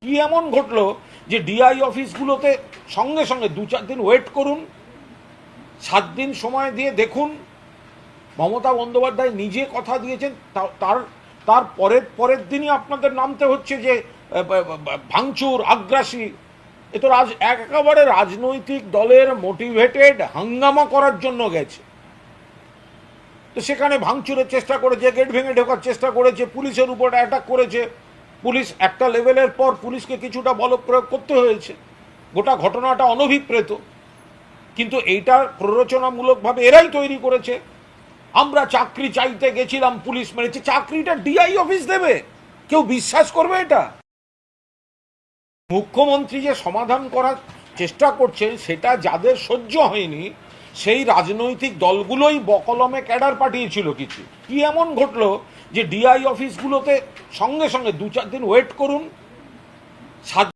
কি এমন ঘটলো যে ডিআই অফিসগুলোতে সঙ্গে সঙ্গে 2-4 দিন ওয়েট করুন, 7 দিন সময় দিয়ে দেখুন। মমতা বন্দ্যোপাধ্যায় নিজে কথা দিয়েছেন, তার পরের দিনই আপনাদের নামতে হচ্ছে যে ভাঙচুর, আগ্রাসী। এ তো একেবারে রাজনৈতিক দলের মোটিভেটেড হাঙ্গামা করার জন্য গেছে। তো সেখানে ভাঙচুরের চেষ্টা করেছে, গেট ভেঙে ঢোকার চেষ্টা করেছে, পুলিশের উপর অ্যাটাক করেছে। পুলিশ একটা লেভেলের পর পুলিশকে কিছুটা বলপ্রয়োগ করতে হয়েছে। গোটা ঘটনাটা অনভিপ্রেত, কিন্তু এইটা প্ররোচনামূলকভাবে এরাই তৈরি করেছে। আমরা চাকরি চাইতে গেছিলাম, পুলিশ মেরেছে। চাকরিটা ডিআই অফিস দেবে? কেউ বিশ্বাস করবে এটা? মুখ্যমন্ত্রী যে সমাধান করার চেষ্টা করছেন সেটা যাদের সহ্য হয়নি সেই রাজনৈতিক দলগুলোই বকলমে ক্যাডার পাঠিয়েছিল কিছু। কি এমন ঘটলো যে ডিআই অফিসগুলোতে সঙ্গে সঙ্গে 2-4 দিন ওয়েট করুন,